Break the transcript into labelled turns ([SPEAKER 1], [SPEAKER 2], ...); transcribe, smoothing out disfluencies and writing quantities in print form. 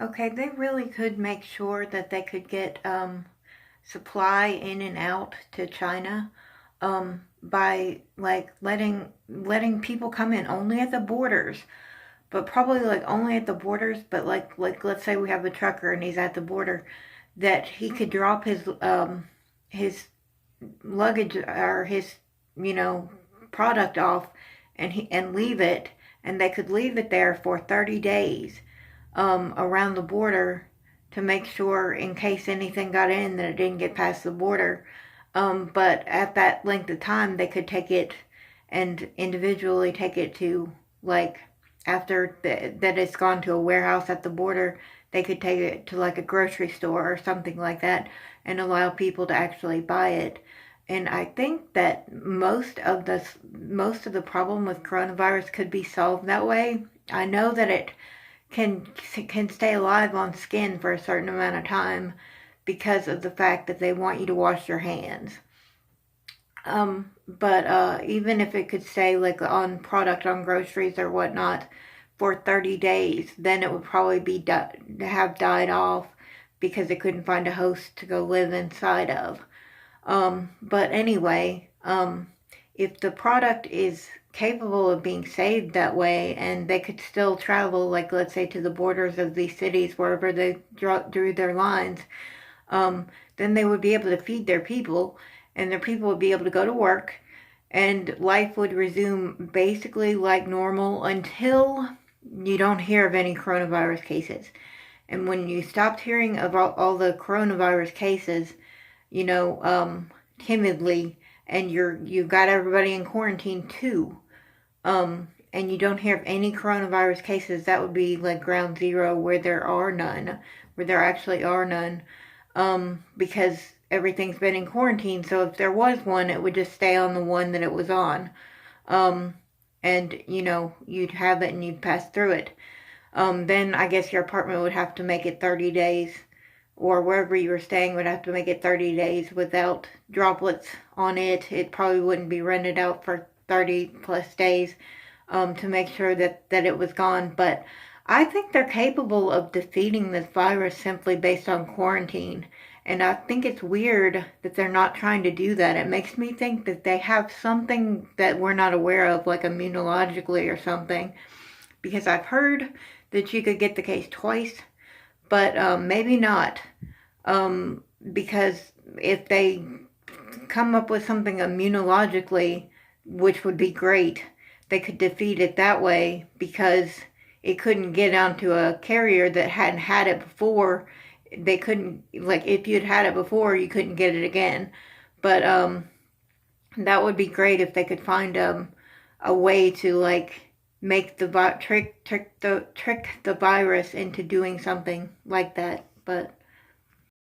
[SPEAKER 1] Okay, they really could make sure that they could get supply in and out to China by like letting people come in only at the borders, but probably like only at the borders. But like let's say we have a trucker and he's at the border, that he could drop his luggage or his you know product off and leave it, and they could leave it there for 30 days around the border to make sure in case anything got in that it didn't get past the border. But at that length of time, they could take it and individually take it to, like, after that it's gone to a warehouse at the border, they could take it to like a grocery store or something like that and allow people to actually buy it. And I think that most of the problem with coronavirus could be solved that way. I know that it can can stay alive on skin for a certain amount of time because of the fact that they want you to wash your hands. But even if it could stay like on product on groceries or whatnot for 30 days, then it would probably be have died off because it couldn't find a host to go live inside of. But anyway, if the product is capable of being saved that way and they could still travel, like let's say to the borders of these cities, wherever they drew their lines, then they would be able to feed their people and their people would be able to go to work and life would resume basically like normal until you don't hear of any coronavirus cases. And when you stopped hearing of all the coronavirus cases, you know, timidly, and you've got everybody in quarantine too, and you don't hear of any coronavirus cases, that would be like ground zero where there are none, where there actually are none, because everything's been in quarantine. So if there was one, it would just stay on the one that it was on, um, and you'd have it and you'd pass through it. Then I guess your apartment would have to make it 30 days, or wherever you were staying would have to make it 30 days without droplets on it. It probably wouldn't be rented out for 30 plus days to make sure that it was gone. But I think they're capable of defeating this virus simply based on quarantine. And I think it's weird that they're not trying to do that. It makes me think that they have something that we're not aware of, like immunologically or something. Because I've heard that you could get the case twice, but maybe not. Because if they come up with something immunologically, which would be great, they could defeat it that way because it couldn't get onto a carrier that hadn't had it before. They couldn't, like, if you'd had it before, you couldn't get it again. But that would be great if they could find a way to like make the trick the virus into doing something like that. But